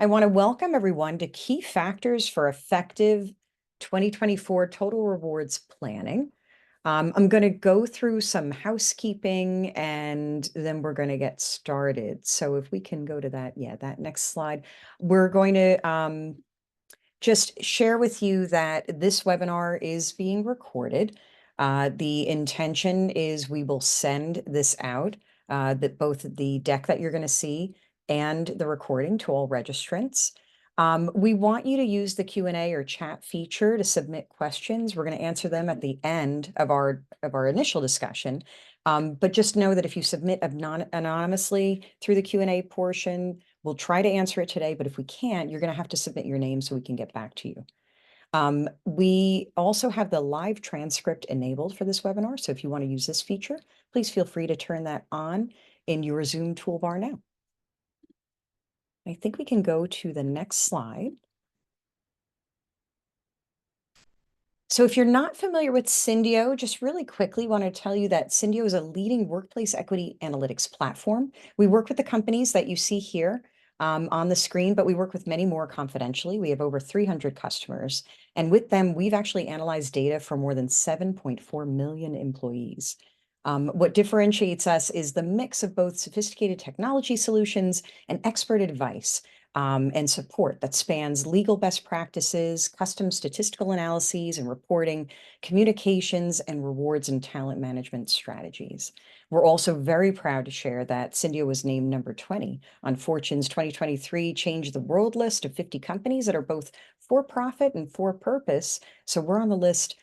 I want to welcome everyone to Key Factors for Effective 2024 Total Rewards Planning. I'm going to go through some housekeeping and then we're going to get started. So if we can go to that, that next slide, we're going to just share with you that this webinar is being recorded. The intention is we will send this out, that both the deck that you're going to see and the recording to all registrants. We want you to use the Q&A or chat feature to submit questions. We're going to answer them at the end of our initial discussion. But just know that if you submit anonymously through the Q&A portion, we'll try to answer it today, but if we can't, you're going to have to submit your name so we can get back to you. We also have the live transcript enabled for this webinar. So if you want to use this feature, please feel free to turn that on in your Zoom toolbar now. I think we can go to the next slide. So if you're not familiar with Syndio, just really quickly want to tell you that Syndio is a leading workplace equity analytics platform. We work with the companies that you see here on the screen, but we work with many more confidentially. We have over 300 customers, and with them, we've actually analyzed data for more than 7.4 million employees. What differentiates us is the mix of both sophisticated technology solutions and expert advice and support that spans legal best practices, custom statistical analyses and reporting, communications, and rewards and talent management strategies. We're also very proud to share that Syndio was named number 20 on Fortune's 2023 Change the World list of 50 companies that are both for-profit and for-purpose. So we're on the list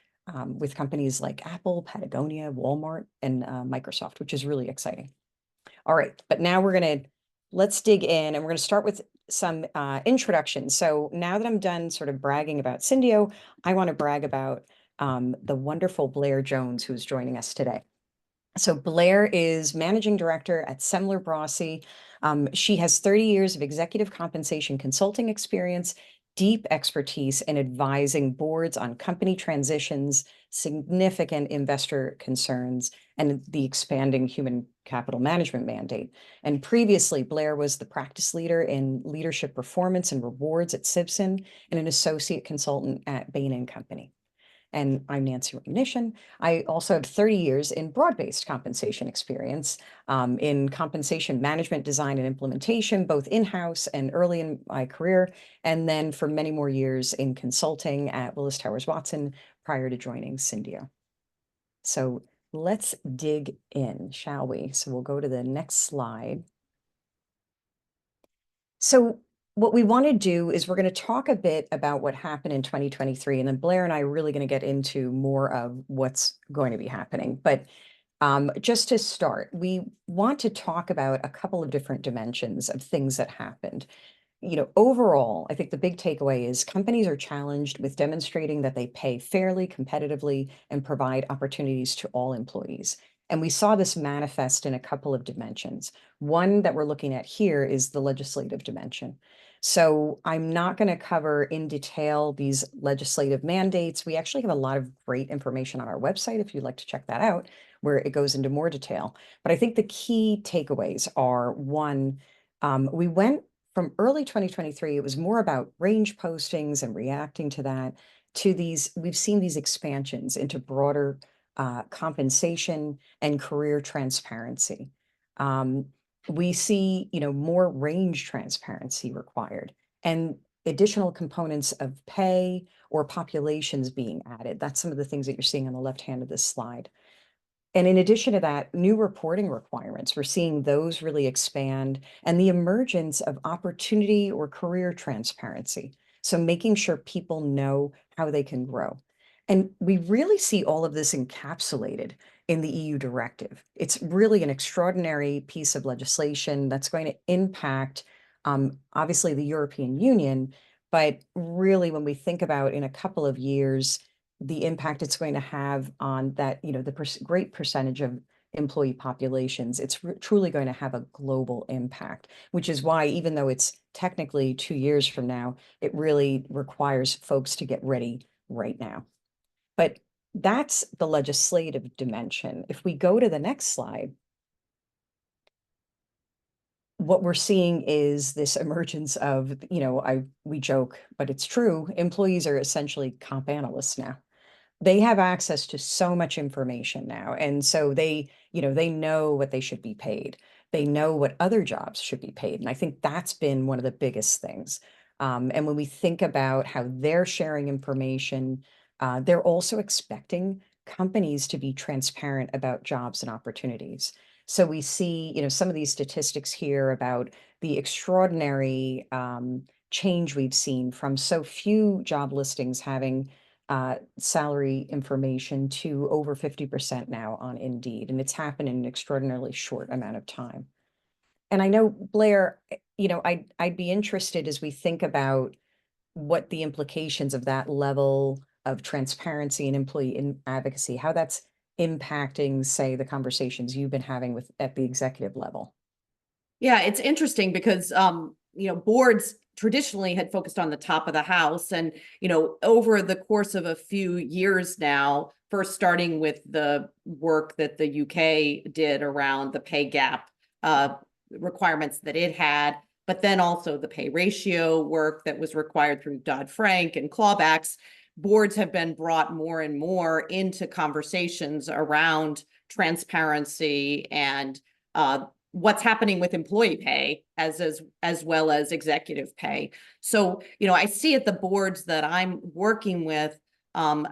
with companies like Apple, Patagonia, Walmart, and Microsoft, which is really exciting. All right, but now let's dig in, and we're going to start with some introduction. So now that I'm done sort of bragging about Syndio, I want to brag about the wonderful Blair Jones, who's joining us today. So Blair is managing director at Semler Brossy. She has 30 years of executive compensation consulting experience, deep expertise in advising boards on company transitions, significant investor concerns, and the expanding human capital management mandate. And previously, Blair was the practice leader in leadership performance and rewards at Simpson and an associate consultant at Bain & Company. And I'm Nancy Romanyshyn. I also have 30 years in broad-based compensation experience in compensation management, design, and implementation, both in-house and early in my career, and then for many more years in consulting at Willis Towers Watson prior to joining Syndio. So let's dig in, shall we? So we'll go to the next slide. So what we want to do is we're going to talk a bit about what happened in 2023, and then Blair and I are really going to get into more of what's going to be happening. But just to start, we want to talk about a couple of different dimensions of things that happened. Overall, I think the big takeaway is companies are challenged with demonstrating that they pay fairly, competitively, and provide opportunities to all employees. And we saw this manifest in a couple of dimensions. One that we're looking at here is the legislative dimension. So I'm not going to cover in detail these legislative mandates. We actually have a lot of great information on our website if you'd like to check that out, where it goes into more detail. But I think the key takeaways are, one, we went from early 2023, it was more about range postings and reacting to that, to we've seen these expansions into broader compensation and career transparency. We see, more range transparency required and additional components of pay or populations being added. That's some of the things that you're seeing on the left hand of this slide. And in addition to that, new reporting requirements, we're seeing those really expand, and the emergence of opportunity or career transparency. So making sure people know how they can grow. And we really see all of this encapsulated in the EU directive. It's really an extraordinary piece of legislation that's going to impact, obviously, the European Union, but really when we think about in a couple of years, the impact it's going to have on that, the great percentage of employee populations, it's truly going to have a global impact, which is why, even though it's technically 2 years from now, it really requires folks to get ready right now. But that's the legislative dimension. If we go to the next slide, what we're seeing is this emergence of, we joke, but it's true. Employees are essentially comp analysts now. They have access to so much information now. And so they know what they should be paid. They know what other jobs should be paid. And I think that's been one of the biggest things. And when we think about how they're sharing information, they're also expecting companies to be transparent about jobs and opportunities. So we see, some of these statistics here about the extraordinary change we've seen from so few job listings having salary information to over 50% now on Indeed. And it's happened in an extraordinarily short amount of time. And I know, Blair, I'd be interested as we think about what the implications of that level of transparency and employee advocacy, how that's impacting, say, the conversations you've been having with at the executive level. Yeah, it's interesting because boards traditionally had focused on the top of the house, and over the course of a few years now, first starting with the work that the UK did around the pay gap requirements that it had, but then also the pay ratio work that was required through Dodd-Frank and clawbacks, boards have been brought more and more into conversations around transparency and what's happening with employee pay as well as executive pay. So, I see at the boards that I'm working with a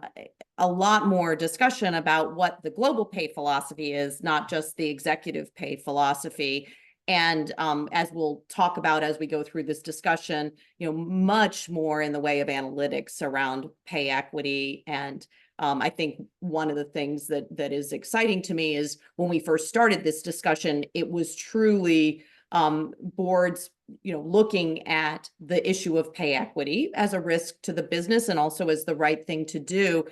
lot more discussion about what the global pay philosophy is, not just the executive pay philosophy. And as we'll talk about as we go through this discussion, much more in the way of analytics around pay equity. And I think one of the things that is exciting to me is when we first started this discussion, it was truly boards, looking at the issue of pay equity as a risk to the business and also as the right thing to do.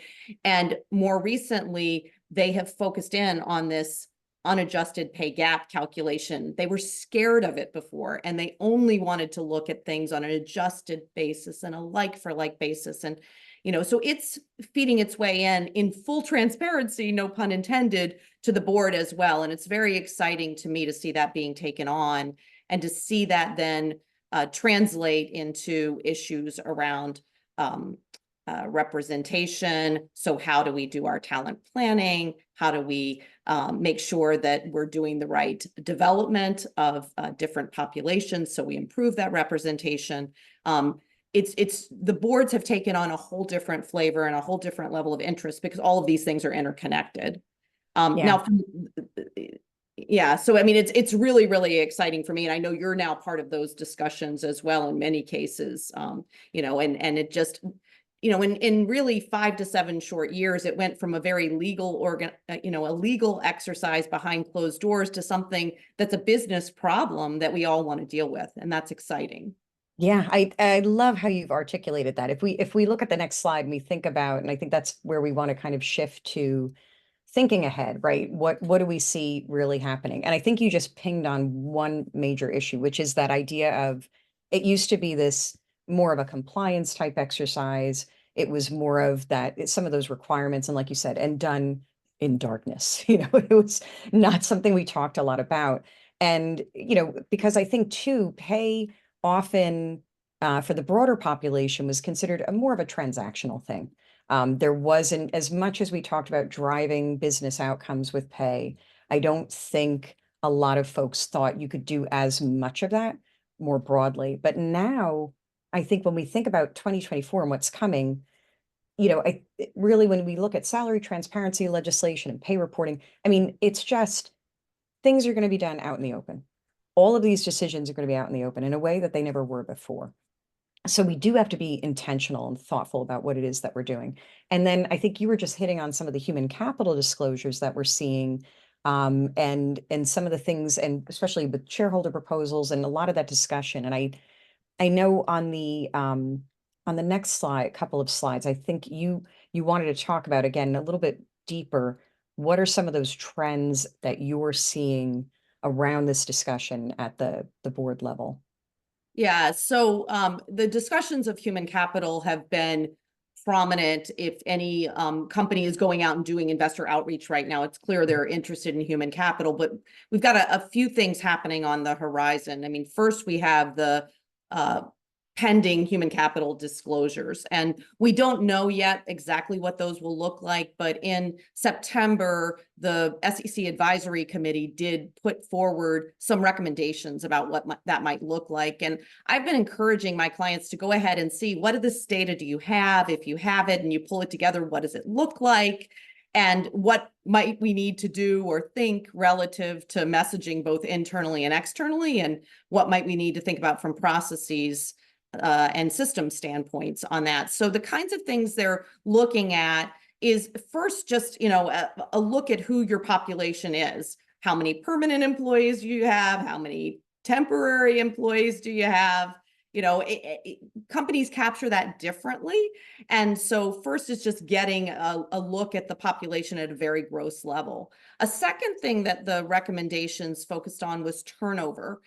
And more recently, they have focused in on this unadjusted pay gap calculation. They were scared of it before, and they only wanted to look at things on an adjusted basis and a like for like basis. And, so it's feeding its way in full transparency, no pun intended, to the board as well. And it's very exciting to me to see that being taken on and to see that then translate into issues around representation. So how do we do our talent planning? How do we make sure that we're doing the right development of different populations so we improve that representation? It's the boards have taken on a whole different flavor and a whole different level of interest because all of these things are interconnected. Now, yeah, so I mean, it's really, really exciting for me. And I know you're now part of those discussions as well in many cases, and it just, in really 5 to 7 short years, it went from a very legal a legal exercise behind closed doors to something that's a business problem that we all want to deal with. And that's exciting. Yeah, I love how you've articulated that. If we look at the next slide and we think about, and I think that's where we want to kind of shift to thinking ahead, right? What do we see really happening? And I think you just pinged on one major issue, which is that idea of it used to be this more of a compliance type exercise. It was more of that, some of those requirements, and like you said, and done in darkness. It was not something we talked a lot about. And, because I think too, pay often for the broader population was considered a more of a transactional thing. There wasn't as much as we talked about driving business outcomes with pay. I don't think a lot of folks thought you could do as much of that more broadly. But now, I think when we think about 2024 and what's coming, really, when we look at salary transparency legislation and pay reporting, I mean, it's just things are going to be done out in the open. All of these decisions are going to be out in the open in a way that they never were before. So we do have to be intentional and thoughtful about what it is that we're doing. And then I think you were just hitting on some of the human capital disclosures that we're seeing, and some of the things, and especially with shareholder proposals and a lot of that discussion. And I know on the next slide, a couple of slides, I think you wanted to talk about again a little bit deeper. What are some of those trends that you're seeing around this discussion at the board level? Yeah, so the discussions of human capital have been prominent if any company is going out and doing investor outreach right now. It's clear they're interested in human capital, but we've got a few things happening on the horizon. I mean, first we have the pending human capital disclosures. And we don't know yet exactly what those will look like, but in September, the SEC Advisory Committee did put forward some recommendations about what that might look like. And I've been encouraging my clients to go ahead and see, what of this data do you have? If you have it and you pull it together, what does it look like? And what might we need to do or think relative to messaging both internally and externally? And what might we need to think about from processes and system standpoints on that. So the kinds of things they're looking at is first just, a look at who your population is. How many permanent employees do you have? How many temporary employees do you have? Companies capture that differently. And so first is just getting a look at the population at a very gross level. A second thing that the recommendations focused on was turnover.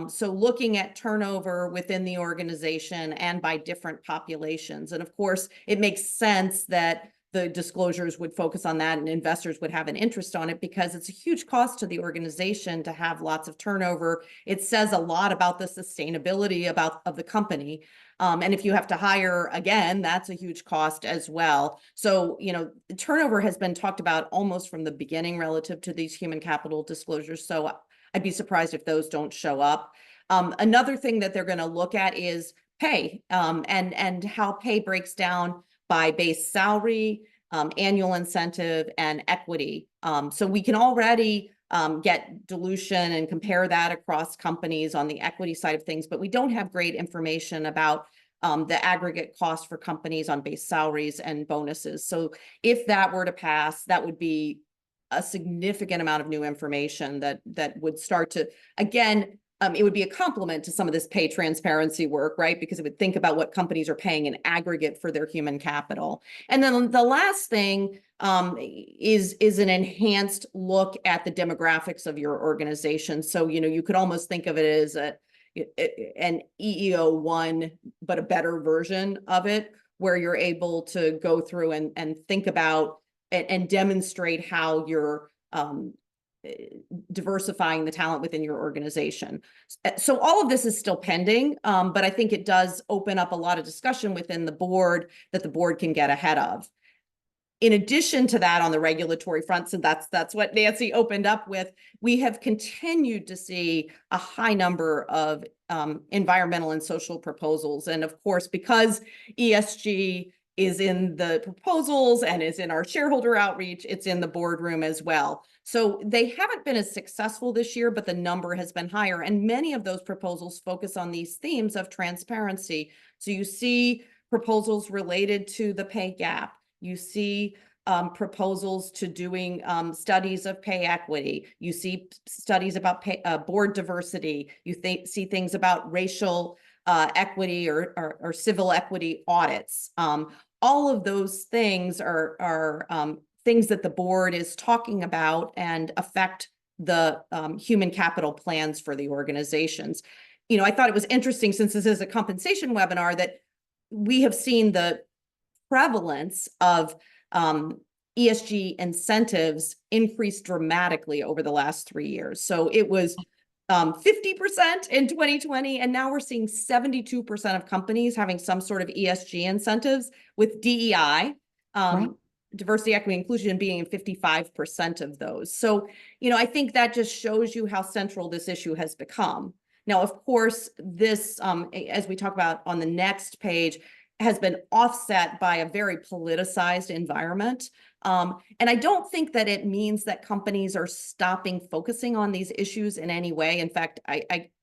So looking at turnover within the organization and by different populations. And of course, it makes sense that the disclosures would focus on that and investors would have an interest on it because it's a huge cost to the organization to have lots of turnover. It says a lot about the sustainability of the company. And if you have to hire again, that's a huge cost as well. So, turnover has been talked about almost from the beginning relative to these human capital disclosures. So I'd be surprised if those don't show up. Another thing that they're going to look at is pay and how pay breaks down by base salary, annual incentive, and equity. So we can already get dilution and compare that across companies on the equity side of things, but we don't have great information about the aggregate cost for companies on base salaries and bonuses. So if that were to pass, that would be a significant amount of new information that would start to, again, it would be a complement to some of this pay transparency work, right? Because it would think about what companies are paying in aggregate for their human capital. And then the last thing is an enhanced look at the demographics of your organization. So, you could almost think of it as an EEO1, but a better version of it, where you're able to go through and think about and demonstrate how you're diversifying the talent within your organization. So all of this is still pending, but I think it does open up a lot of discussion within the board that the board can get ahead of. In addition to that, on the regulatory front, so that's what Nancy opened up with, we have continued to see a high number of environmental and social proposals. And of course, because ESG is in the proposals and is in our shareholder outreach, it's in the boardroom as well. So they haven't been as successful this year, but the number has been higher. And many of those proposals focus on these themes of transparency. So you see proposals related to the pay gap. You see proposals to doing studies of pay equity. You see studies about board diversity. You see things about racial equity or civil equity audits. All of those things are things that the board is talking about and affect the human capital plans for the organizations. I thought it was interesting, since this is a compensation webinar, that we have seen the prevalence of ESG incentives increase dramatically over the last 3 years. So it was 50% in 2020, and now we're seeing 72% of companies having some sort of ESG incentives, with DEI, Right. diversity, equity, inclusion being in 55% of those. So, I think that just shows you how central this issue has become. Now, of course, this, as we talk about on the next page, has been offset by a very politicized environment. And I don't think that it means that companies are stopping focusing on these issues in any way. In fact,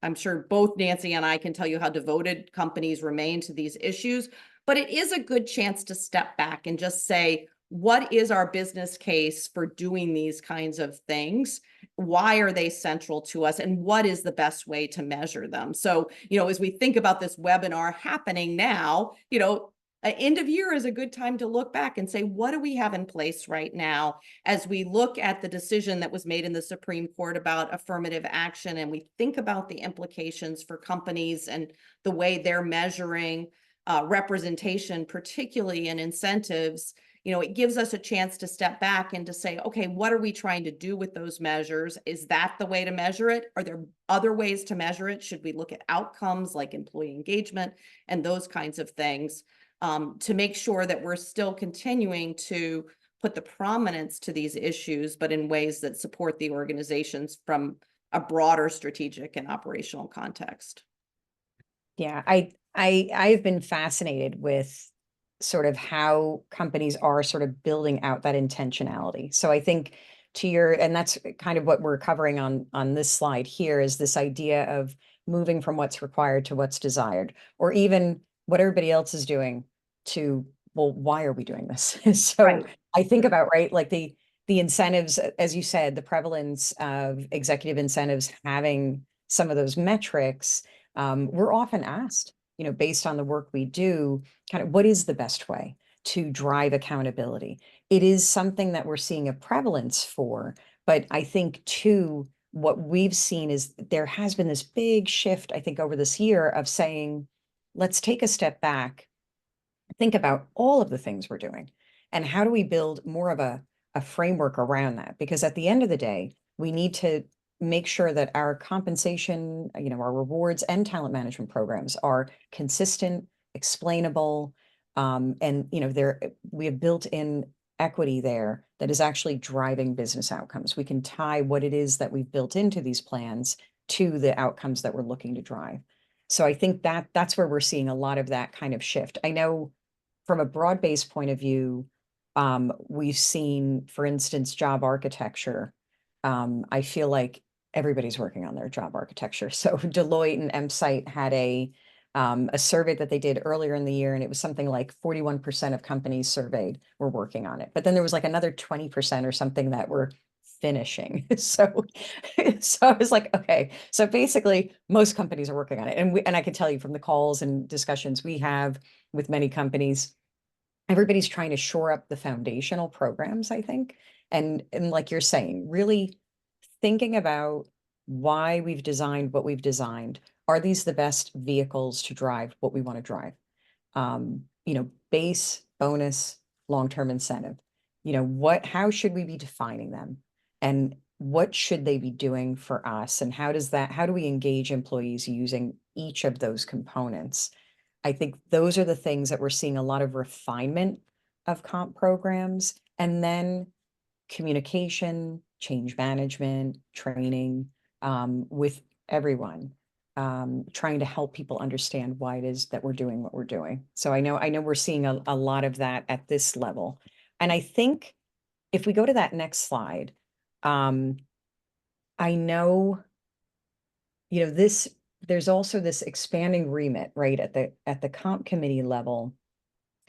I'm sure both Nancy and I can tell you how devoted companies remain to these issues, but it is a good chance to step back and just say, what is our business case for doing these kinds of things? Why are they central to us? And what is the best way to measure them? So, as we think about this webinar happening now, end of year is a good time to look back and say, what do we have in place right now as we look at the decision that was made in the Supreme Court about affirmative action, and we think about the implications for companies and the way they're measuring representation, particularly in incentives, it gives us a chance to step back and to say, okay, what are we trying to do with those measures? Is that the way to measure it? Are there other ways to measure it? Should we look at outcomes like employee engagement and those kinds of things, to make sure that we're still continuing to put the prominence to these issues, but in ways that support the organizations from a broader strategic and operational context? Yeah, I've been fascinated with sort of how companies are sort of building out that intentionality. So I think and that's kind of what we're covering on this slide here, is this idea of moving from what's required to what's desired, or even what everybody else is doing to, well, why are we doing this? So Right. I think about, right, like the incentives, as you said, the prevalence of executive incentives having some of those metrics. We're often asked, based on the work we do, kind of what is the best way to drive accountability? It is something that we're seeing a prevalence for, but I think too, what we've seen is there has been this big shift, I think, over this year of saying, let's take a step back, think about all of the things we're doing, and how do we build more of a framework around that? Because at the end of the day, we need to make sure that our compensation, our rewards and talent management programs are consistent, explainable, and we have built in equity there that is actually driving business outcomes. We can tie what it is that we've built into these plans to the outcomes that we're looking to drive. So I think that's where we're seeing a lot of that kind of shift. I know from a broad-based point of view, we've seen, for instance, job architecture. I feel like everybody's working on their job architecture. So Deloitte and Emsite had a survey that they did earlier in the year, and it was something like 41% of companies surveyed were working on it. But then there was like another 20% or something that were finishing. So I was like, okay, so basically most companies are working on it. And I can tell you from the calls and discussions we have with many companies, everybody's trying to shore up the foundational programs, I think. And like you're saying, really thinking about why we've designed what we've designed. Are these the best vehicles to drive what we want to drive? Base, bonus, long-term incentive. How should we be defining them? And what should they be doing for us? And how do we engage employees using each of those components? I think those are the things that we're seeing a lot of refinement of comp programs, and then communication, change management, training, with everyone, trying to help people understand why it is that we're doing what we're doing. So I know we're seeing a lot of that at this level. And I think if we go to that next slide, I know, there's also this expanding remit, right, at the comp committee level.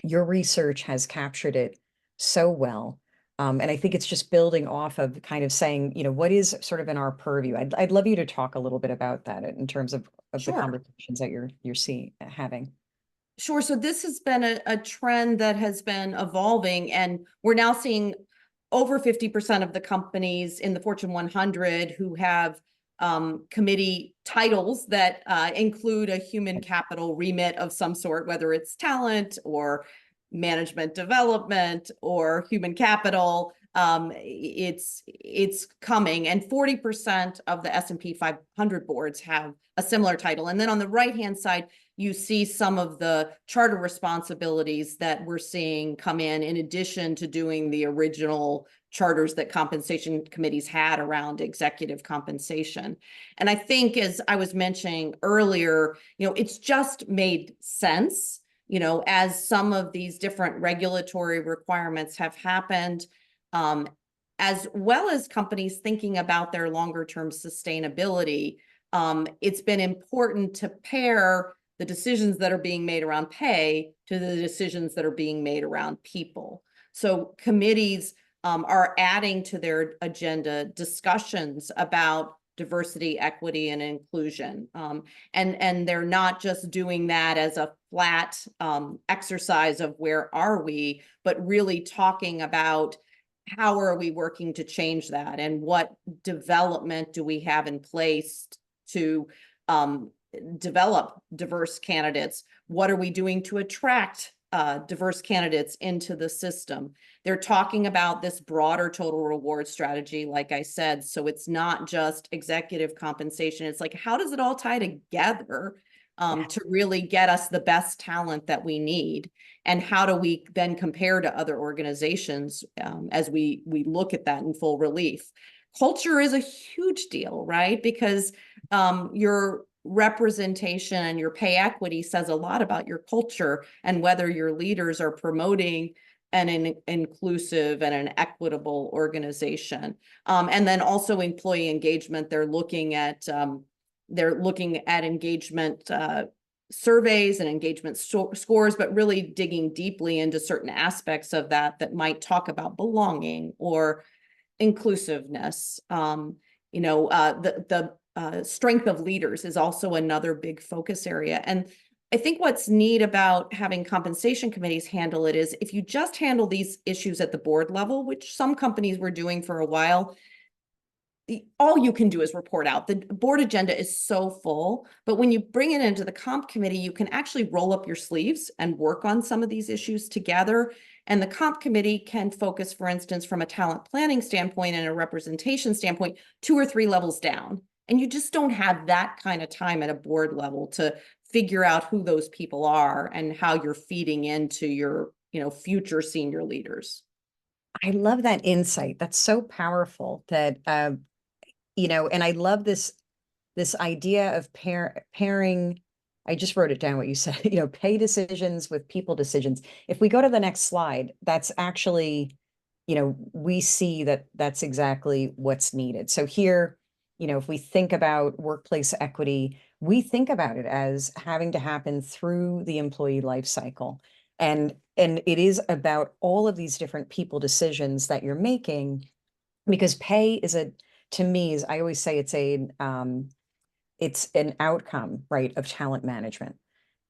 Your research has captured it so well. And I think it's just building off of kind of saying, what is sort of in our purview. I'd love you to talk a little bit about that in terms of the Sure. conversations that you're having. Sure. So this has been a trend that has been evolving, and we're now seeing over 50% of the companies in the Fortune 100 who have committee titles that include a human capital remit of some sort, whether it's talent or management development or human capital. It's coming, and 40% of the S&P 500 boards have a similar title. And then on the right-hand side, you see some of the charter responsibilities that we're seeing come in addition to doing the original charters that compensation committees had around executive compensation. And I think, as I was mentioning earlier, it's just made sense, as some of these different regulatory requirements have happened, as well as companies thinking about their longer term sustainability. It's been important to pair the decisions that are being made around pay to the decisions that are being made around people. So committees are adding to their agenda discussions about diversity, equity, and inclusion. And they're not just doing that as a flat exercise of where are we, but really talking about how are we working to change that, and what development do we have in place to develop diverse candidates, what are we doing to attract diverse candidates into the system? They're talking about this broader total reward strategy, like I said. So it's not just executive compensation. It's like, how does it all tie together to really get us the best talent that we need? And how do we then compare to other organizations as we look at that in full relief? Culture is a huge deal, right? Because your representation and your pay equity says a lot about your culture and whether your leaders are promoting an inclusive and an equitable organization. And then also employee engagement. They're looking at engagement surveys and engagement scores, but really digging deeply into certain aspects of that might talk about belonging or inclusiveness. The strength of leaders is also another big focus area. And I think what's neat about having compensation committees handle it is if you just handle these issues at the board level, which some companies were doing for a while, all you can do is report out. The board agenda is so full, but when you bring it into the comp committee, you can actually roll up your sleeves and work on some of these issues together. And the comp committee can focus, for instance, from a talent planning standpoint and a representation standpoint, 2 or 3 levels down. And you just don't have that kind of time at a board level to figure out who those people are and how you're feeding into your, future senior leaders. I love that insight. That's so powerful that, and I love this idea of pairing. I just wrote it down what you said, pay decisions with people decisions. If we go to the next slide, that's actually, we see that that's exactly what's needed. So here, if we think about workplace equity, we think about it as having to happen through the employee life cycle. And it is about all of these different people decisions that you're making, because pay is to me, is I always say it's an outcome, right, of talent management.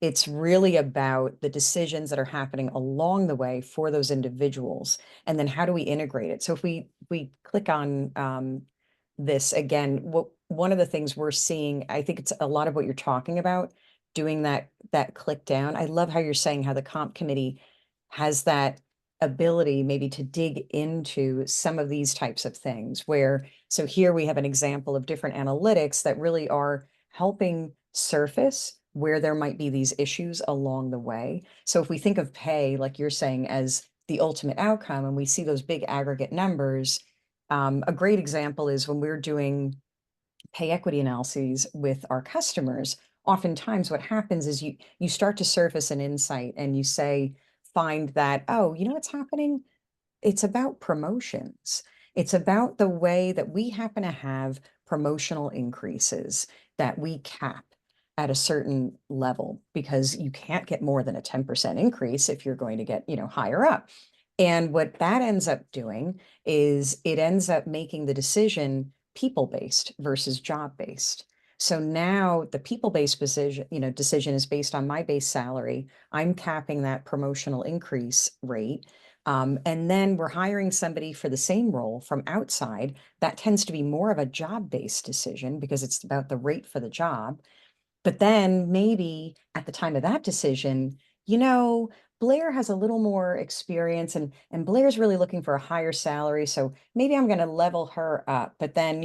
It's really about the decisions that are happening along the way for those individuals, and then how do we integrate it? So if we click on this again, one of the things we're seeing, I think it's a lot of what you're talking about, doing that click down. I love how you're saying how the comp committee has that ability maybe to dig into some of these types of things where, so here we have an example of different analytics that really are helping surface where there might be these issues along the way. So if we think of pay, like you're saying, as the ultimate outcome, and we see those big aggregate numbers, a great example is when we're doing pay equity analyses with our customers. Oftentimes what happens is you start to surface an insight and you find that, oh, you know what's happening? It's about promotions. It's about the way that we happen to have promotional increases that we cap at a certain level, because you can't get more than a 10% increase if you're going to get, higher up. And what that ends up doing is it ends up making the decision people-based versus job-based. So now the people-based decision is based on my base salary. I'm capping that promotional increase rate. And then we're hiring somebody for the same role from outside. That tends to be more of a job-based decision because it's about the rate for the job. But then maybe at the time of that decision, Blair has a little more experience, and Blair's really looking for a higher salary. So maybe I'm going to level her up. But then,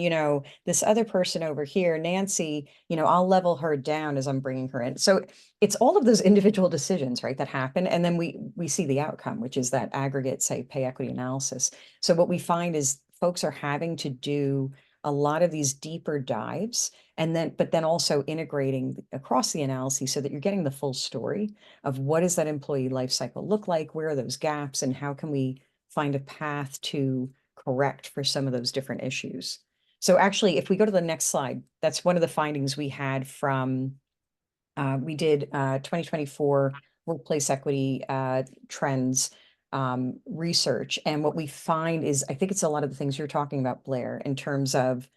this other person over here, Nancy, I'll level her down as I'm bringing her in. So it's all of those individual decisions, right, that happen. And then we see the outcome, which is that aggregate, say, pay equity analysis. So what we find is folks are having to do a lot of these deeper dives, but then also integrating across the analysis so that you're getting the full story of what does that employee life cycle look like, where are those gaps, and how can we find a path to correct for some of those different issues. So actually, if we go to the next slide, that's one of the findings we had from, we did 2024 workplace equity trends research. And what we find is, I think it's a lot of the things you're talking about, Blair, in terms of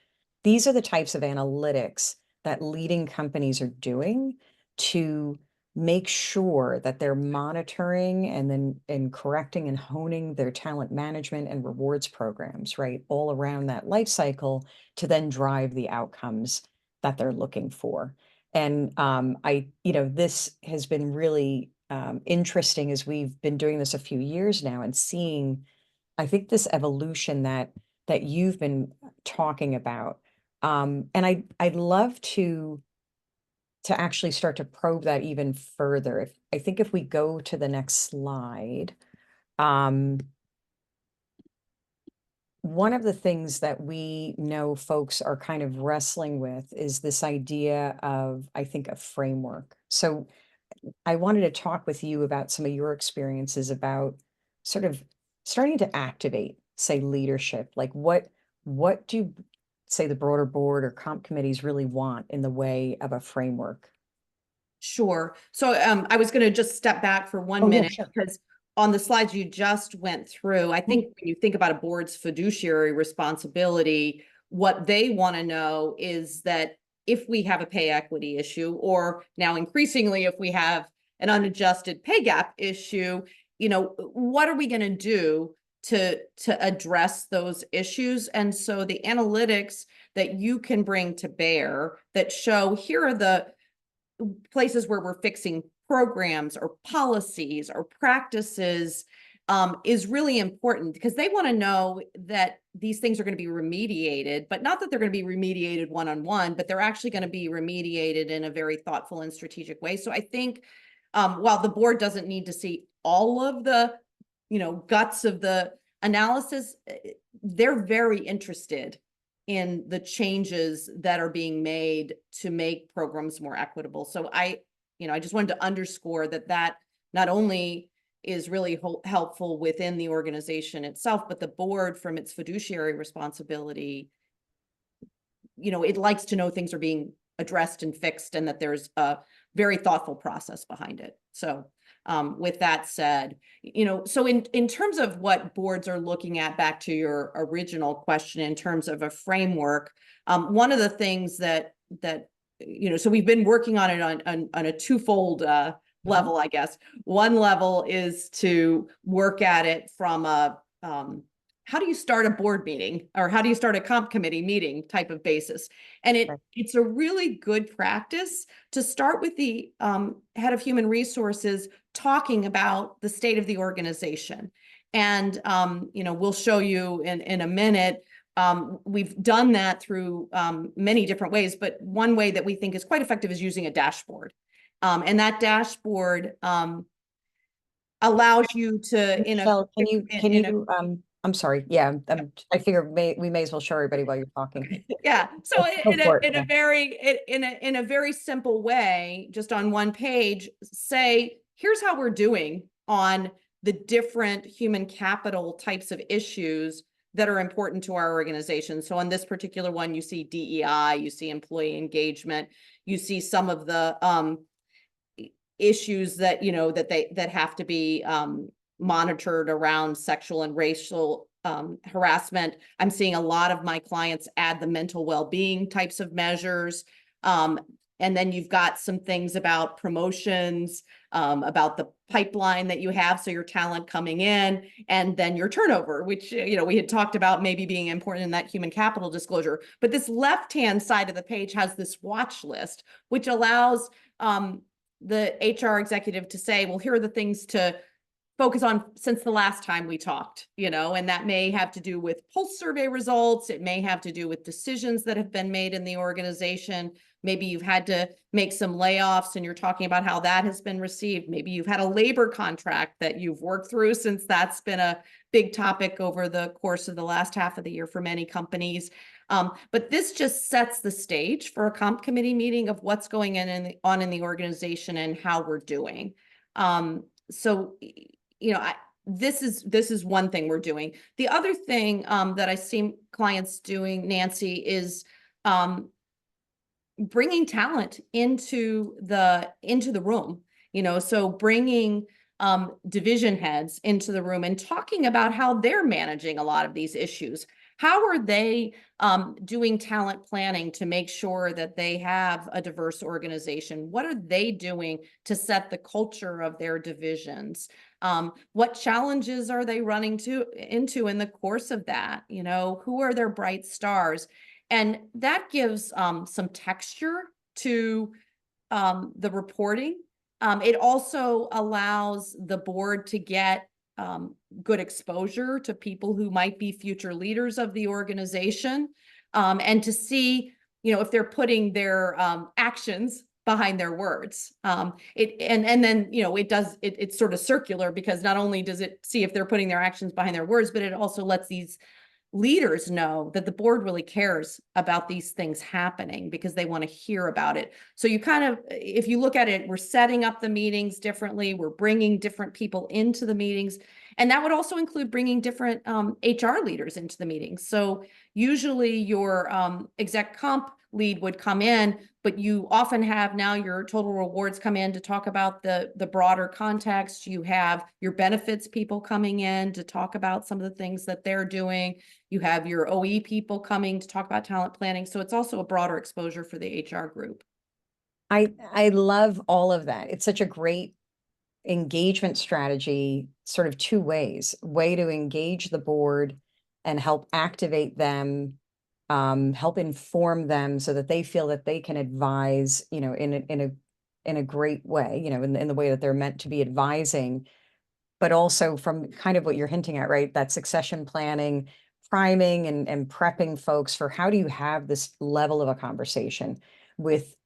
these are the types of analytics that leading companies are doing to make sure that they're monitoring and correcting and honing their talent management and rewards programs, right, all around that life cycle to then drive the outcomes that they're looking for. And this has been really interesting as we've been doing this a few years now and seeing, I think, this evolution that you've been talking about. And I'd love to actually start to probe that even further. If we go to the next slide, um, one of the things that we know folks are kind of wrestling with is this idea of, I think, a framework. So I wanted to talk with you about some of your experiences about sort of starting to activate, say, leadership. Like what do, say, the broader board or comp committees really want in the way of a framework? Sure. So I was going to just step back for one Oh, yeah, minute sure. because on the slides you just went through, I think when you think about a board's fiduciary responsibility, what they want to know is that if we have a pay equity issue, or now increasingly, if we have an unadjusted pay gap issue, what are we going to do to address those issues? And so the analytics that you can bring to bear that show here are the places where we're fixing programs or policies or practices is really important because they want to know that these things are going to be remediated, but not that they're going to be remediated one-on-one, but they're actually going to be remediated in a very thoughtful and strategic way. So I think while the board doesn't need to see all of the, guts of the analysis, they're very interested in the changes that are being made to make programs more equitable. So I just wanted to underscore that not only is really helpful within the organization itself, but the board, from its fiduciary responsibility, it likes to know things are being addressed and fixed and that there's a very thoughtful process behind it. So with that said, so in terms of what boards are looking at, back to your original question, in terms of a framework, one of the things that so we've been working on it on a twofold level, I guess. One level is to work at it from a how do you start a board meeting, or how do you start a comp committee meeting type of basis? And it's a really good practice to start with the head of human resources talking about the state of the organization. And we'll show you in a minute. We've done that through many different ways, but one way that we think is quite effective is using a dashboard. And that dashboard allows you to, Michelle, I'm sorry. Yeah, I figure we may as well show everybody while you're talking. Yeah. So Go for it. in a very simple way, just on one page, say, here's how we're doing on the different human capital types of issues that are important to our organization. So on this particular one, you see DEI, you see employee engagement, you see some of the issues that that have to be monitored around sexual and racial harassment. I'm seeing a lot of my clients add the mental well-being types of measures. And then you've got some things about promotions, about the pipeline that you have, so your talent coming in, and then your turnover, which we had talked about maybe being important in that human capital disclosure. But this left-hand side of the page has this watch list, which allows the HR executive to say, well, here are the things to focus on since the last time we talked, and that may have to do with pulse survey results. It may have to do with decisions that have been made in the organization. Maybe you've had to make some layoffs and you're talking about how that has been received. Maybe you've had a labor contract that you've worked through, since that's been a big topic over the course of the last half of the year for many companies. But this just sets the stage for a comp committee meeting of what's going on in the organization and how we're doing. So this is one thing we're doing. The other thing that I see clients doing, Nancy, is bringing talent into the room. So bringing division heads into the room and talking about how they're managing a lot of these issues. How are they doing talent planning to make sure that they have a diverse organization? What are they doing to set the culture of their divisions? What challenges are they running into in the course of that? Who are their bright stars? And that gives some texture to the reporting. It also allows the board to get good exposure to people who might be future leaders of the organization, and to see, if they're putting their actions behind their words. And then, it's sort of circular, because not only does it see if they're putting their actions behind their words, but it also lets these leaders know that the board really cares about these things happening, because they want to hear about it. So you kind of, if you look at it, we're setting up the meetings differently. We're bringing different people into the meetings. And that would also include bringing different HR leaders into the meetings. So usually your exec comp lead would come in, but you often have now your total rewards come in to talk about the broader context. You have your benefits people coming in to talk about some of the things that they're doing. You have your OE people coming to talk about talent planning. So it's also a broader exposure for the HR group. I love all of that. It's such a great engagement strategy, sort of two ways: way to engage the board and help activate them, help inform them so that they feel that they can advise, in a great way, in the way that they're meant to be advising, but also from kind of what you're hinting at, right? That succession planning, priming and prepping folks for how do you have this level of a conversation with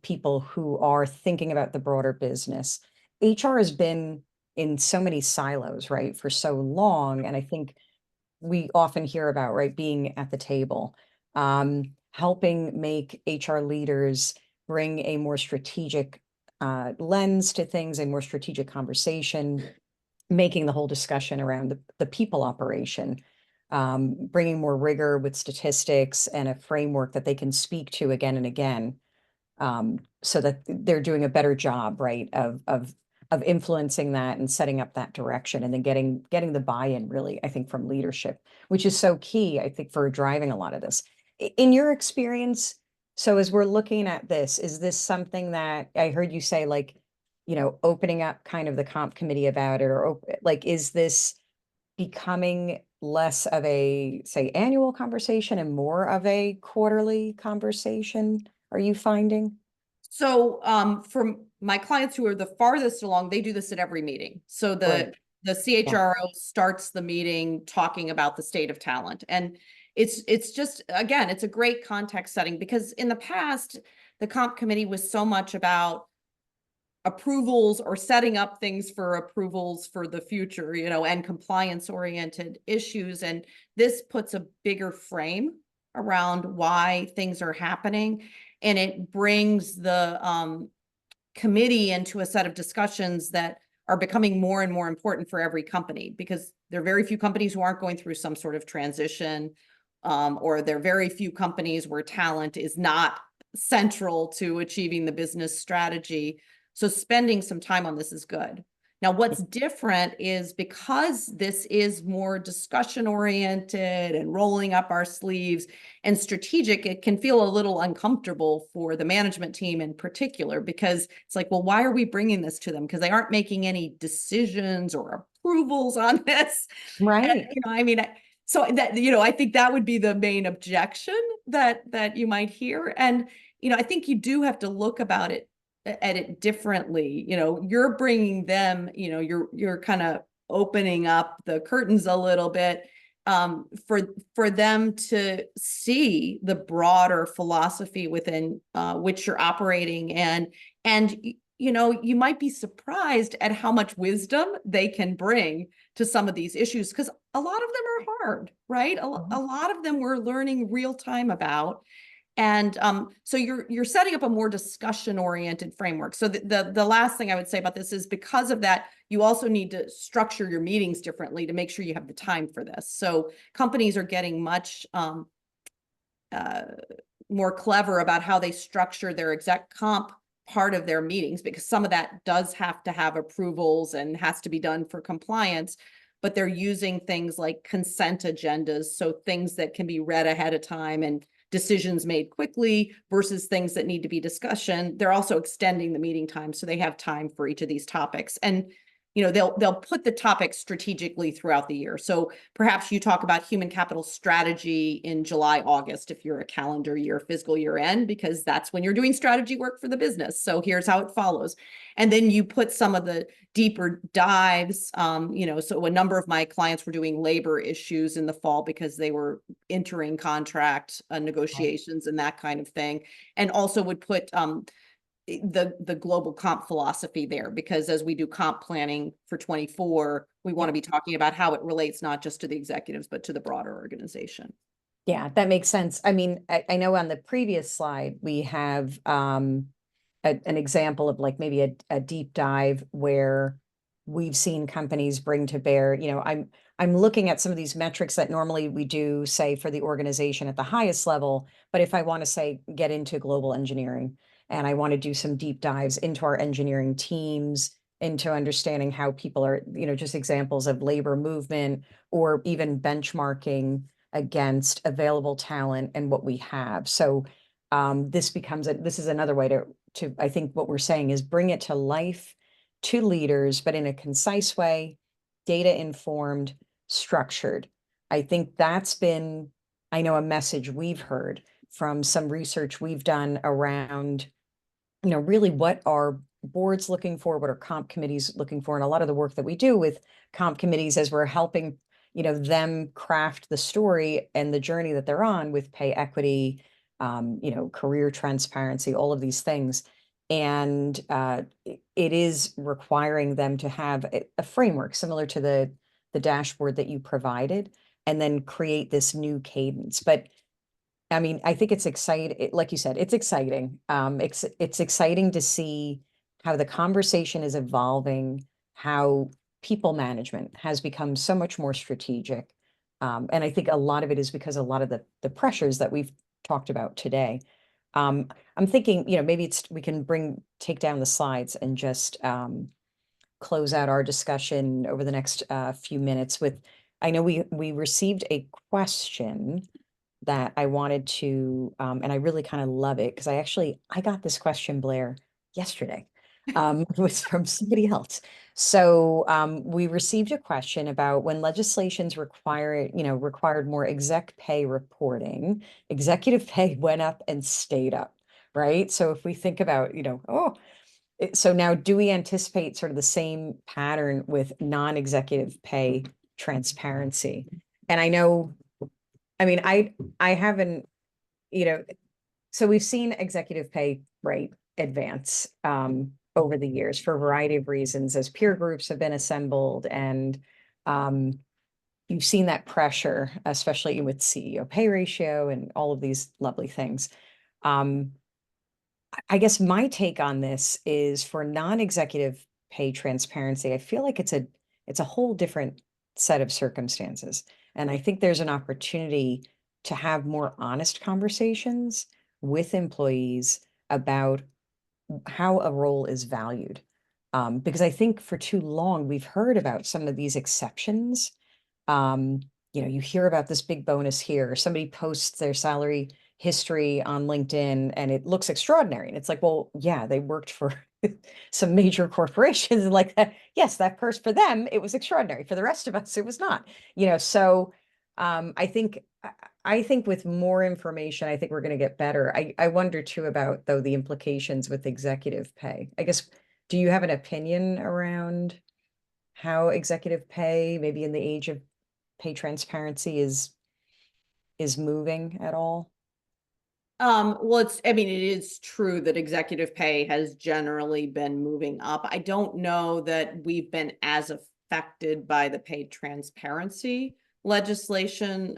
people who are thinking about the broader business. HR has been in so many silos, right, for so long. And I think we often hear about, right, being at the table, helping make HR leaders bring a more strategic lens to things, a more strategic conversation, making the whole discussion around the people operation, bringing more rigor with statistics and a framework that they can speak to again and again, so that they're doing a better job, right, of influencing that and setting up that direction, and then getting the buy-in, really, I think, from leadership, which is so key, I think, for driving a lot of this. In your experience, so as we're looking at this, is this something that I heard you say, like, opening up kind of the comp committee about it, or like, is this becoming less of a, say, annual conversation and more of a quarterly conversation, are you finding? So for my clients who are the farthest along, they do this at every meeting. So Right. the Yeah. CHRO starts the meeting talking about the state of talent. And it's just, again, it's a great context setting, because in the past, the comp committee was so much about approvals or setting up things for approvals for the future, and compliance oriented issues. And this puts a bigger frame around why things are happening. And it brings the committee into a set of discussions that are becoming more and more important for every company, because there are very few companies who aren't going through some sort of transition, or there are very few companies where talent is not central to achieving the business strategy. So spending some time on this is good. Now, what's different is, because this is more discussion oriented and rolling up our sleeves and strategic, it can feel a little uncomfortable for the management team in particular, because it's like, well, why are we bringing this to them? Because they aren't making any decisions or approvals on this. And, Right. I mean, so that, I think that would be the main objection that you might hear. And, I think you do have to look at it differently. You're bringing them, you're kind of opening up the curtains a little bit, for them to see the broader philosophy within which you're operating. And you might be surprised at how much wisdom they can bring to some of these issues, because a lot of them are hard, right? A lot of them we're learning real time about. And so you're setting up a more discussion oriented framework. So the last thing I would say about this is, because of that, you also need to structure your meetings differently to make sure you have the time for this. So companies are getting much more clever about how they structure their exec comp part of their meetings, because some of that does have to have approvals and has to be done for compliance. But they're using things like consent agendas, so things that can be read ahead of time and decisions made quickly versus things that need to be discussion. They're also extending the meeting time, so they have time for each of these topics. And they'll put the topics strategically throughout the year. So perhaps you talk about human capital strategy in July, August, if you're a calendar year, fiscal year end, because that's when you're doing strategy work for the business. So here's how it follows. And then you put some of the deeper dives, so a number of my clients were doing labor issues in the fall because they were entering contract negotiations and that kind of thing. And also would put the global comp philosophy there, because as we do comp planning for 24, we want to be talking about how it relates not just to the executives, but to the broader organization. Yeah, that makes sense. I mean, I know on the previous slide, we have an example of like maybe a deep dive where we've seen companies bring to bear, I'm looking at some of these metrics that normally we do say for the organization at the highest level, but if I want to say get into global engineering and I want to do some deep dives into our engineering teams, into understanding how people are, just examples of labor movement or even benchmarking against available talent and what we have. So this is another way to I think what we're saying is bring it to life to leaders, but in a concise way, data informed, structured. I think that's been, I know, a message we've heard from some research we've done around, really what are boards looking for, what are comp committees looking for, and a lot of the work that we do with comp committees as we're helping, them craft the story and the journey that they're on with pay equity, career transparency, all of these things. And it is requiring them to have a framework similar to the dashboard that you provided, and then create this new cadence. But I mean, I think it's exciting. Like you said, it's exciting. It's exciting to see how the conversation is evolving, how people management has become so much more strategic. And I think a lot of it is because a lot of the pressures that we've talked about today. I'm thinking, maybe we can take down the slides and just close out our discussion over the next few minutes with, I know we received a question that I wanted to, and I really kind of love it because I got this question, Blair, yesterday. It was from somebody else. So we received a question about when legislations required more exec pay reporting, executive pay went up and stayed up, right? So if we think about, so now do we anticipate sort of the same pattern with non-executive pay transparency? And I know, I mean, I haven't, so we've seen executive pay rate advance over the years for a variety of reasons as peer groups have been assembled, and you've seen that pressure, especially with CEO pay ratio and all of these lovely things. I guess my take on this is for non-executive pay transparency, I feel like it's a whole different set of circumstances. And I think there's an opportunity to have more honest conversations with employees about how a role is valued. Because I think for too long, we've heard about some of these exceptions. Um, you hear about this big bonus here, or somebody posts their salary history on LinkedIn and it looks extraordinary. And it's like, well, yeah, they worked for some major corporations and like that. Yes, that purse for them, it was extraordinary. For the rest of us, it was not, so I think with more information, I think we're going to get better. I wonder too about though the implications with executive pay. I guess, do you have an opinion around how executive pay, maybe in the age of pay transparency, is moving at all? Well, it is true that executive pay has generally been moving up. I don't know that we've been as affected by the pay transparency legislation,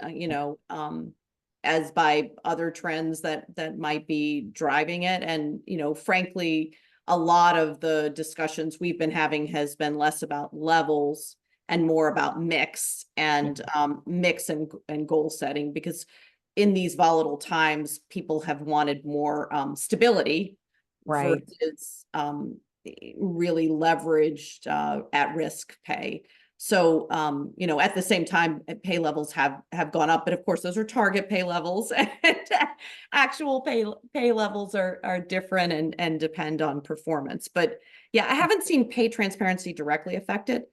as by other trends that might be driving it. And, frankly, a lot of the discussions we've been having has been less about levels and more about mix and goal setting, because in these volatile times, people have wanted more stability Right. versus really leveraged at-risk pay. So, at the same time, pay levels have gone up, but of course, those are target pay levels, and actual pay levels are different and depend on performance. But yeah, I haven't seen pay transparency directly affected.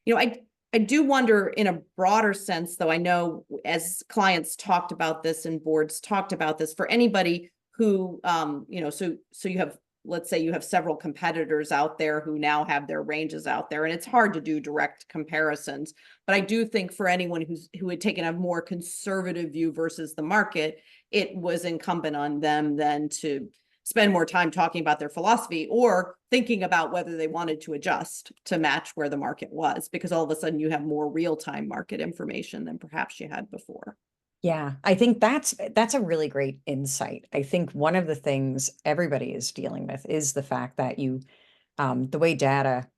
I do wonder in a broader sense, though. I know as clients talked about this and boards talked about this, for anybody who, so you have, let's say you have several competitors out there who now have their ranges out there, and it's hard to do direct comparisons. But I do think for anyone who had taken a more conservative view versus the market, it was incumbent on them then to spend more time talking about their philosophy or thinking about whether they wanted to adjust to match where the market was, because all of a sudden you have more real-time market information than perhaps you had before. Yeah, I think that's a really great insight. I think one of the things everybody is dealing with is the fact that the way data,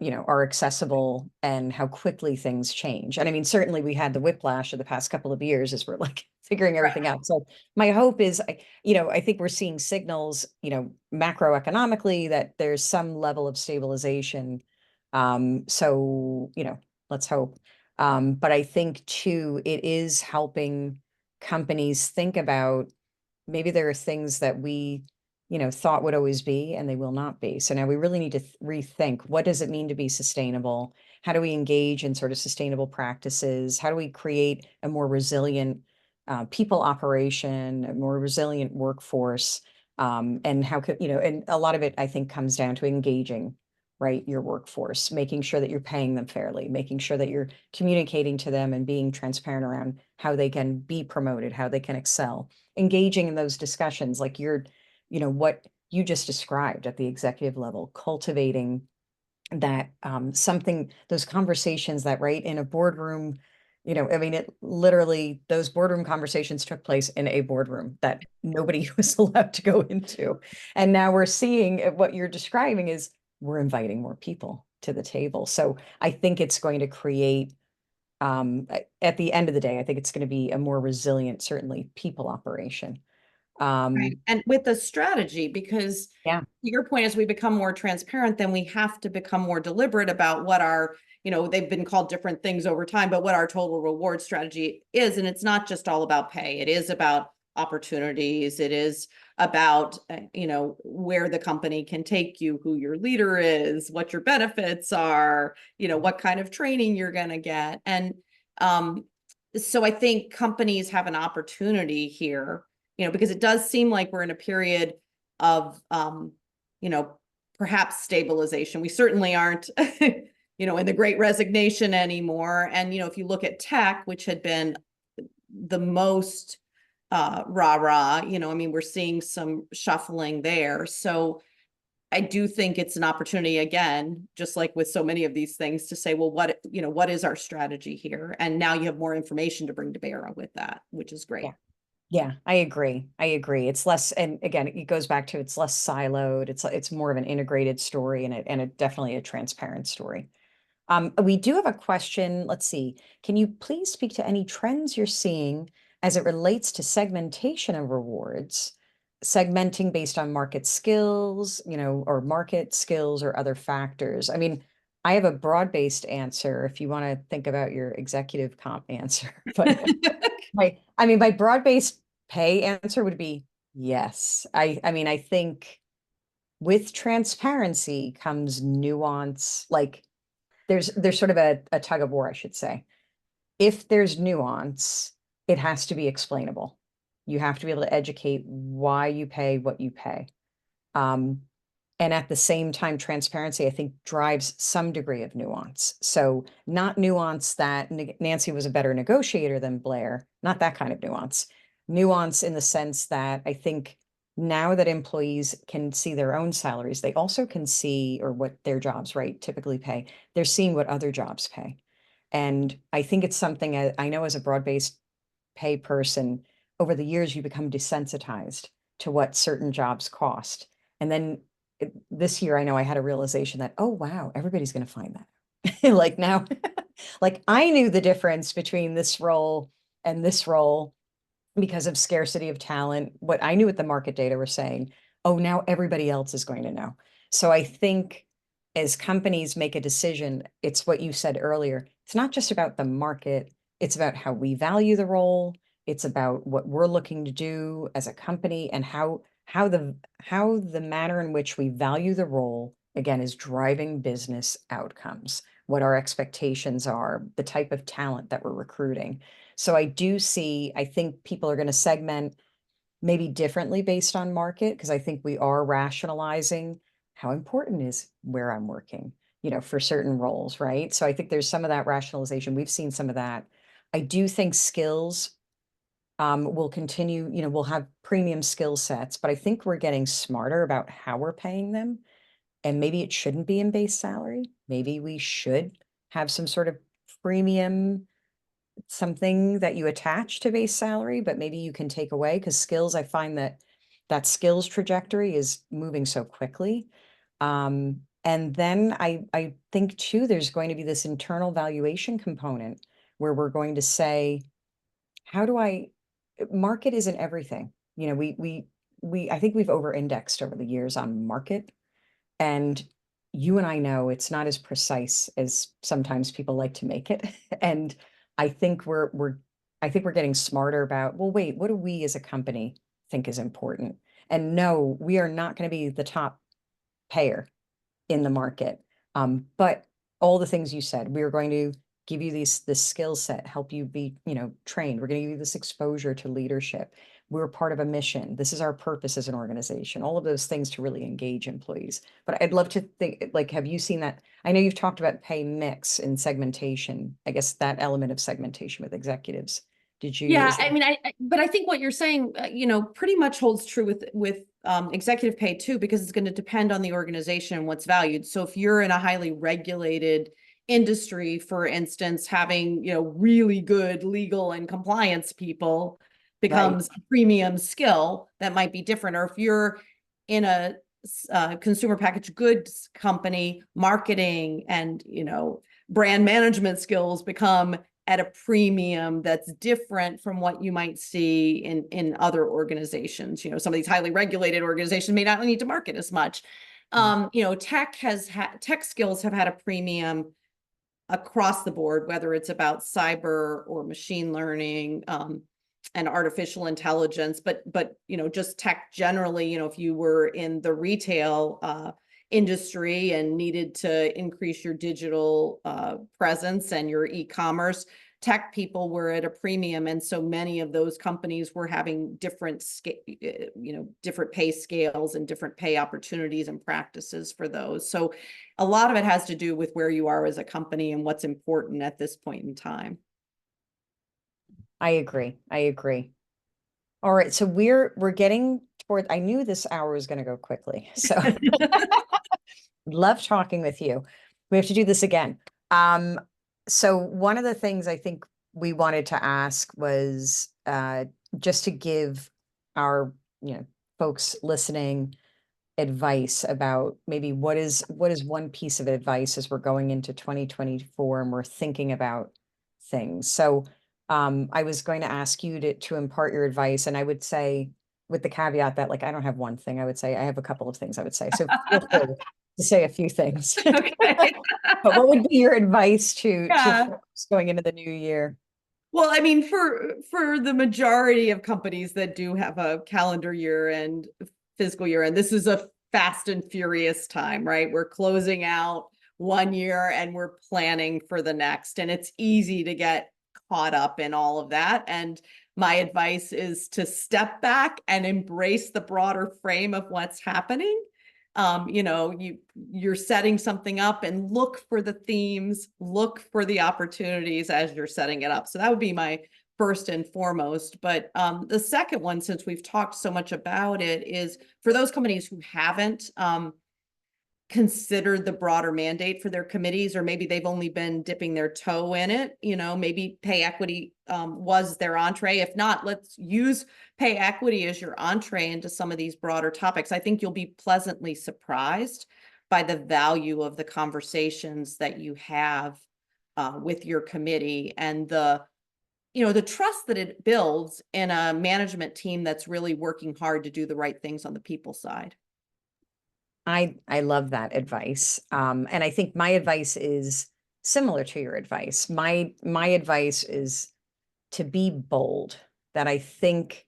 are accessible and how quickly things change. And I mean, certainly we had the whiplash of the past couple of years as we're like figuring everything Right. out. So my hope is, I think we're seeing signals, macroeconomically that there's some level of stabilization. So, let's hope. But I think too, it is helping companies think about maybe there are things that we thought would always be and they will not be. So now we really need to rethink, what does it mean to be sustainable? How do we engage in sort of sustainable practices? How do we create a more resilient people operation, a more resilient workforce? And how could, and a lot of it I think comes down to engaging, right, your workforce, making sure that you're paying them fairly, making sure that you're communicating to them and being transparent around how they can be promoted, how they can excel, engaging in those discussions like what you just described at the executive level, cultivating that something, those conversations that, right, in a boardroom, I mean, it literally, those boardroom conversations took place in a boardroom that nobody was allowed to go into. And now we're seeing what you're describing is we're inviting more people to the table. So I think it's going to create, at the end of the day, I think it's going to be a more resilient, certainly people operation. Right. Um, And with the strategy, because yeah, your point, as we become more transparent, then we have to become more deliberate about what our, they've been called different things over time, but what our total reward strategy is. And it's not just all about pay. It is about opportunities. It is about, where the company can take you, who your leader is, what your benefits are, what kind of training you're going to get. And so I think companies have an opportunity here, because it does seem like we're in a period of, you know, perhaps stabilization. We certainly aren't, in the great resignation anymore. And, if you look at tech, which had been the most rah-rah, I mean, we're seeing some shuffling there. So I do think it's an opportunity, again, just like with so many of these things, to say, well, what is our strategy here? And now you have more information to bring to bear with that, which is yeah. great. Yeah, I agree. I agree. It's less, and again, it goes back to it's less siloed. It's more of an integrated story and definitely a transparent story. We do have a question. Let's see. Can you please speak to any trends you're seeing as it relates to segmentation of rewards, segmenting based on market skills, or market skills or other factors? I mean, I have a broad-based answer if you want to think about your executive comp answer, but my broad-based pay answer would be yes. I mean, I think with transparency comes nuance. Like there's sort of a tug of war, I should say. If there's nuance, it has to be explainable. You have to be able to educate why you pay what you pay. Um, and at the same time, transparency, I think, drives some degree of nuance. So, not nuance that Nancy was a better negotiator than Blair, not that kind of nuance. Nuance in the sense that I think now that employees can see their own salaries, they also can see, or what their jobs, right, typically pay. They're seeing what other jobs pay. And I think it's something I know as a broad-based pay person, over the years, you become desensitized to what certain jobs cost. And then this year, I know I had a realization that, oh, wow, everybody's going to find that. Like now, like I knew the difference between this role and this role because of scarcity of talent. What I knew what the market data were saying, oh, now everybody else is going to know. So I think as companies make a decision, it's what you said earlier. It's not just about the market, it's about how we value the role. It's about what we're looking to do as a company and how the manner in which we value the role, again, is driving business outcomes, what our expectations are, the type of talent that we're recruiting. So I think people are going to segment maybe differently based on market, because I think we are rationalizing how important is where I'm working, for certain roles, right? So I think there's some of that rationalization. We've seen some of that. I do think skills will continue, we'll have premium skill sets, but I think we're getting smarter about how we're paying them. And maybe it shouldn't be in base salary. Maybe we should have some sort of premium, something that you attach to base salary, but maybe you can take away, because skills, I find that skills trajectory is moving so quickly. And then I think too, there's going to be this internal valuation component where we're going to say, how do I, market isn't everything. I think we've over-indexed over the years on market, and you and I know it's not as precise as sometimes people like to make it. And I think we're getting smarter about, well, wait, what do we as a company think is important? And no, we are not going to be the top payer in the market. But all the things you said, we are going to give you this skill set, help you be, trained. We're going to give you this exposure to leadership. We're part of a mission. This is our purpose as an organization. All of those things to really engage employees. But I'd love to think, like, have you seen that? I know you've talked about pay mix and segmentation. I guess that element of segmentation with executives. Yeah, Is I that mean, but I think what you're saying, pretty much holds true with executive pay too, because it's going to depend on the organization and what's valued. So if you're in a highly regulated industry, for instance, having, really good legal and compliance people right? becomes a premium skill that might be different. Or if you're in a consumer packaged goods company, marketing and, brand management skills become at a premium that's different from what you might see in other organizations. Some of these highly regulated organizations may not need to market as much. Tech skills have had a premium across the board, whether it's about cyber or machine learning, and artificial intelligence, but just tech generally. If you were in the retail industry and needed to increase your digital presence and your e-commerce, tech people were at a premium. And so many of those companies were having different different pay scales and different pay opportunities and practices for those. So a lot of it has to do with where you are as a company and what's important at this point in time. I agree. I agree. All right, so we're getting toward, I knew this hour was going to go quickly. So love talking with you. We have to do this again. So one of the things I think we wanted to ask was just to give our, folks listening advice about maybe what is one piece of advice as we're going into 2024 and we're thinking about things. So I was going to ask you to impart your advice, and I would say, with the caveat that, like, I don't have one thing, I would say I have a couple of things I would say. So feel free to say a few things. Okay. But what would be your advice to Yeah. folks going into the new year? Well, I mean, for the majority of companies that do have a calendar year and fiscal year, and this is a fast and furious time, right? We're closing out one year and we're planning for the next, and it's easy to get caught up in all of that. And my advice is to step back and embrace the broader frame of what's happening. You're setting something up, and look for the themes, look for the opportunities as you're setting it up. So that would be my first and foremost. But the second one, since we've talked so much about it, is for those companies who haven't considered the broader mandate for their committees, or maybe they've only been dipping their toe in it. Maybe pay equity was their entree. If not, let's use pay equity as your entree into some of these broader topics. I think you'll be pleasantly surprised by the value of the conversations that you have with your committee, and the trust that it builds in a management team that's really working hard to do the right things on the people side. I love that advice. And I think my advice is similar to your advice. My advice is to be bold. That I think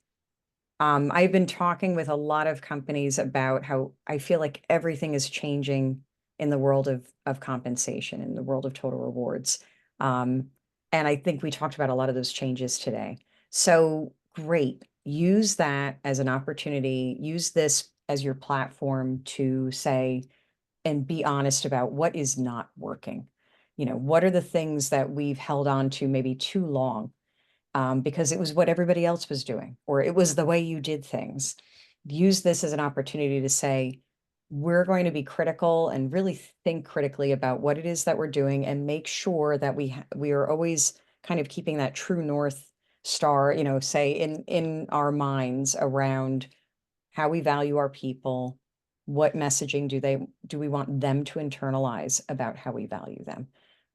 I've been talking with a lot of companies about how I feel like everything is changing in the world of compensation, in the world of total rewards. Um, and I think we talked about a lot of those changes today. So great. Use that as an opportunity. Use this as your platform to say and be honest about what is not working. What are the things that we've held on to maybe too long because it was what everybody else was doing, or it was the way you did things. Use this as an opportunity to say, we're going to be critical and really think critically about what it is that we're doing and make sure that we are always kind of keeping that true north star, say in our minds around how we value our people, what messaging do we want them to internalize about how we value them,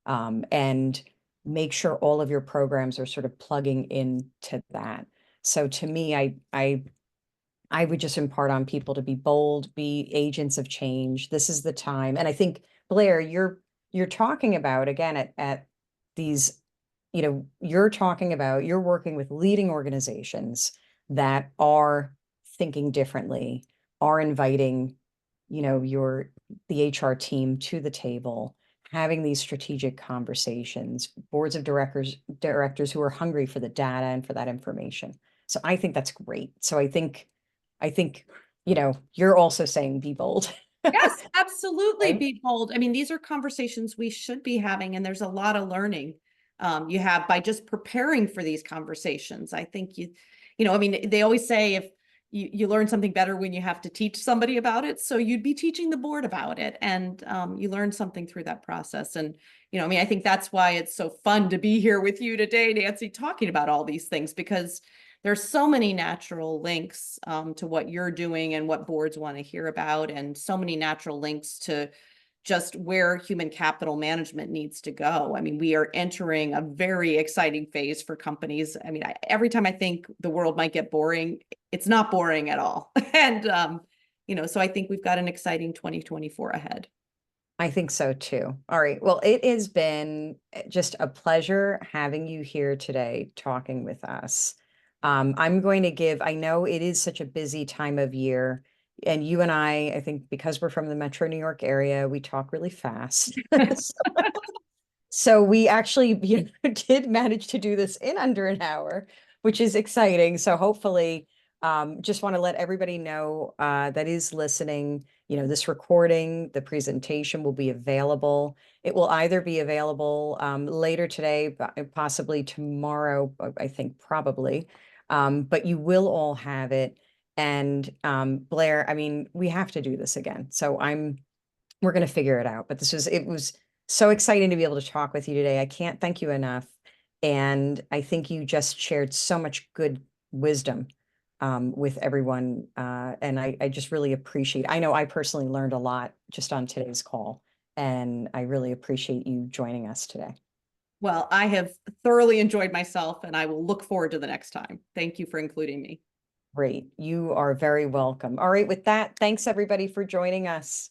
and make sure all of your programs are sort of plugging into that. So to me, I would just impart on people to be bold, be agents of change. This is the time. And I think, Blair, you're talking about again at these, you're working with leading organizations that are thinking differently, are inviting, the HR team to the table, having these strategic conversations, boards of directors who are hungry for the data and for that information. So I think that's great. So I think, you're also saying be bold. Yes, absolutely Right? be bold. I mean, these are conversations we should be having, and there's a lot of learning you have by just preparing for these conversations. I think I mean, they always say if you learn something better when you have to teach somebody about it. So you'd be teaching the board about it, and you learn something through that process. And, I mean, I think that's why it's so fun to be here with you today, Nancy, talking about all these things, because there's so many natural links to what you're doing and what boards want to hear about, and so many natural links to just where human capital management needs to go. I mean, we are entering a very exciting phase for companies. I mean, every time I think the world might get boring, it's not boring at all. And, so I think we've got an exciting 2024 ahead. I think so too. All right. Well, it has been just a pleasure having you here today talking with us. I'm going to I know it is such a busy time of year, and you and I think because we're from the Metro New York area, we talk really fast. So we actually, did manage to do this in under an hour, which is exciting. So hopefully, just want to let everybody know that is listening, this recording, the presentation will be available. It will either be available later today, possibly tomorrow, I think probably, but you will all have it. And Blair, I mean, we have to do this again. So we're going to figure it out. But it was so exciting to be able to talk with you today. I can't thank you enough. And I think you just shared so much good wisdom with everyone. And I just really appreciate, I know I personally learned a lot just on today's call. And I really appreciate you joining us today. Well, I have thoroughly enjoyed myself, and I will look forward to the next time. Thank you for including me. Great. You are very welcome. All right. With that, thanks everybody for joining us.